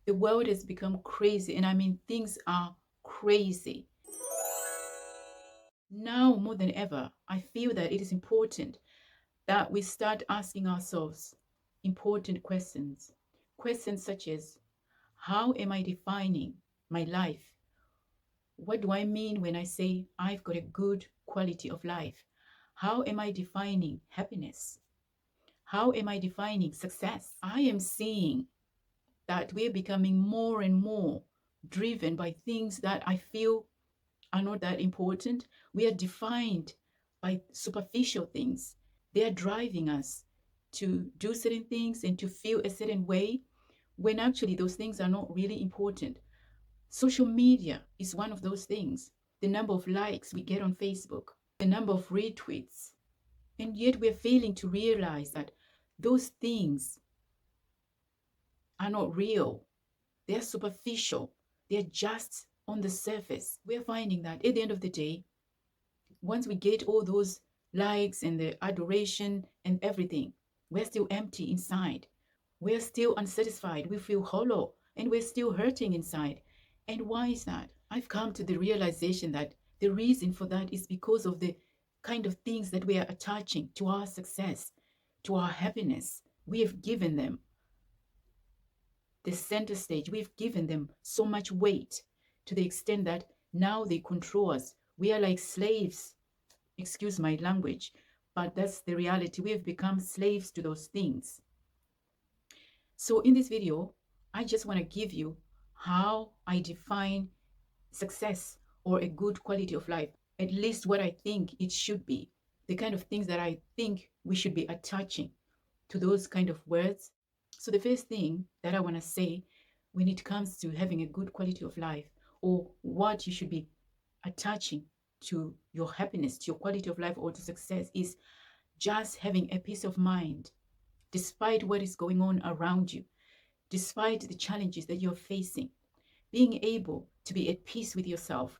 The world has become crazy, and I mean, things are crazy. Now more than ever, I feel that it is important that we start asking ourselves important questions. Questions such as, how am I defining my life? What do I mean when I say I've got a good quality of life? How am I defining happiness? How am I defining success? I am seeing that we're becoming more and more driven by things that I feel are not that important. We are defined by superficial things. They are driving us to do certain things and to feel a certain way when actually those things are not really important. Social media is one of those things. The number of likes we get on Facebook, the number of retweets, and yet we're failing to realize that those things are not real. They're superficial. They're just on the surface. We're finding that at the end of the day, once we get all those likes and the adoration and everything, we're still empty inside. We're still unsatisfied. We feel hollow and we're still hurting inside. And why is that? I've come to the realization that the reason for that is because of the kind of things that we are attaching to our success, to our happiness. We have given them the center stage. We've given them so much weight to the extent that now they control us. We are like slaves. Excuse my language, but that's the reality. We have become slaves to those things. So in this video, I just want to give you how I define success or a good quality of life, at least what I think it should be, the kind of things that I think we should be attaching to those kind of words. So the first thing that I want to say when it comes to having a good quality of life, or what you should be attaching to your happiness, to your quality of life, or to success, is just having a peace of mind despite what is going on around you, despite the challenges that you're facing, being able to be at peace with yourself,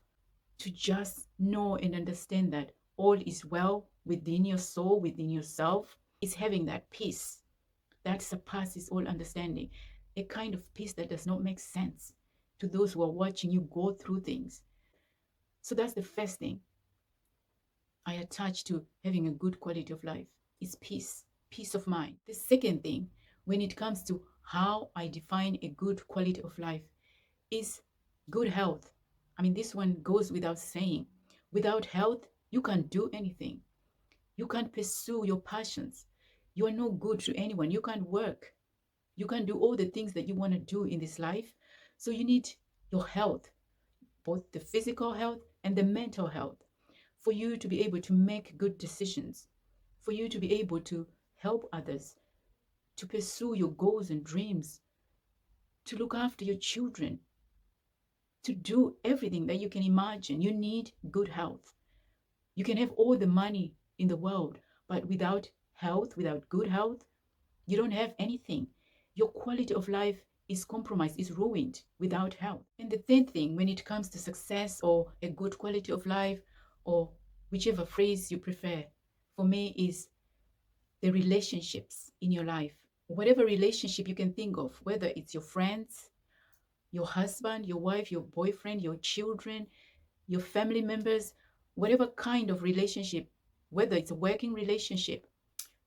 to just know and understand that all is well within your soul, within yourself, is having that peace that surpasses all understanding, a kind of peace that does not make sense to those who are watching you go through things. So that's the first thing I attach to having a good quality of life is peace, peace of mind. The second thing, when it comes to how I define a good quality of life, is good health. I mean, this one goes without saying. Without health, you can't do anything. You can't pursue your passions. You are no good to anyone. You can't work. You can't do all the things that you want to do in this life. So you need your health, both the physical health and the mental health, for you to be able to make good decisions, for you to be able to help others, to pursue your goals and dreams, to look after your children, to do everything that you can imagine. You need good health. You can have all the money in the world, but without health, without good health, you don't have anything. Your quality of life is compromised, is ruined without health. And the third thing, when it comes to success or a good quality of life, or whichever phrase you prefer, for me is the relationships in your life. Whatever relationship you can think of, whether it's your friends, your husband, your wife, your boyfriend, your children, your family members, whatever kind of relationship, whether it's a working relationship,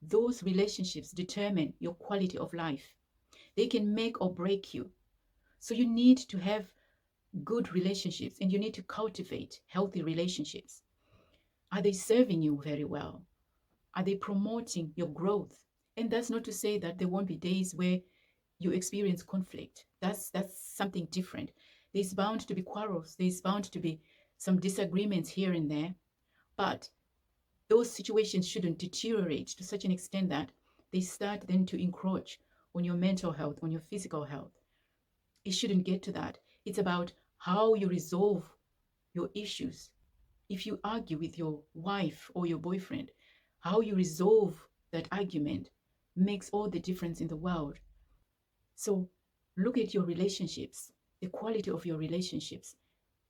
those relationships determine your quality of life. They can make or break you. So you need to have good relationships and you need to cultivate healthy relationships. Are they serving you very well? Are they promoting your growth? And that's not to say that there won't be days where you experience conflict. That's something different. There's bound to be quarrels. There's bound to be some disagreements here and there. But those situations shouldn't deteriorate to such an extent that they start then to encroach on your mental health, on your physical health. It shouldn't get to that. It's about how you resolve your issues. If you argue with your wife or your boyfriend, how you resolve that argument makes all the difference in the world. So look at your relationships, the quality of your relationships,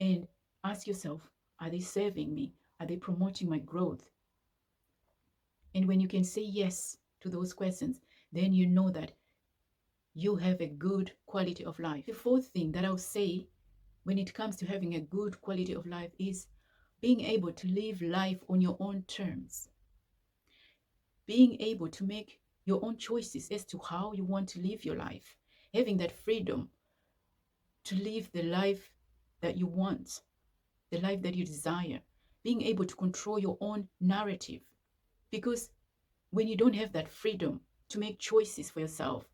and ask yourself, are they serving me? Are they promoting my growth? And when you can say yes to those questions, then you know that you have a good quality of life. The fourth thing that I'll say when it comes to having a good quality of life is being able to live life on your own terms, being able to make your own choices as to how you want to live your life, having that freedom to live the life that you want, the life that you desire, being able to control your own narrative. Because when you don't have that freedom to make choices for yourself,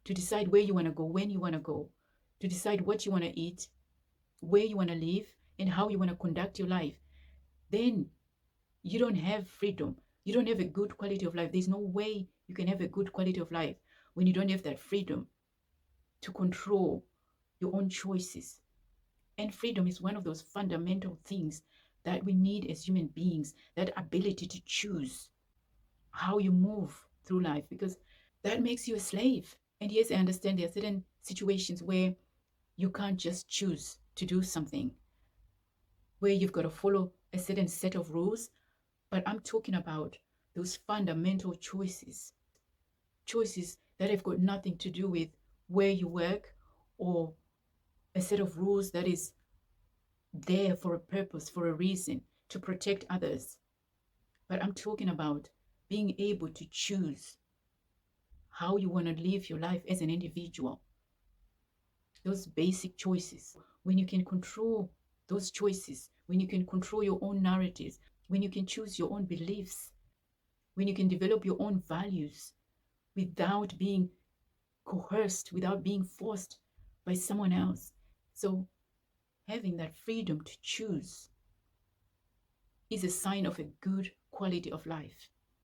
to decide where you want to go, when you want to go, to decide what you want to eat, where you want to live, and how you want to conduct your life, then you don't have freedom. You don't have a good quality of life. There's no way you can have a good quality of life when you don't have that freedom to control your own choices. And freedom is one of those fundamental things that we need as human beings, that ability to choose how you move through life, because that makes you a slave. And yes, I understand there are certain situations where you can't just choose to do something, where you've got to follow a certain set of rules. But I'm talking about those fundamental choices, choices that have got nothing to do with where you work or a set of rules that is there for a purpose, for a reason, to protect others. But I'm talking about being able to choose how you want to live your life as an individual. Those basic choices, when you can control those choices, when you can control your own narratives, when you can choose your own beliefs, when you can develop your own values without being coerced, without being forced by someone else. So, having that freedom to choose is a sign of a good quality of life.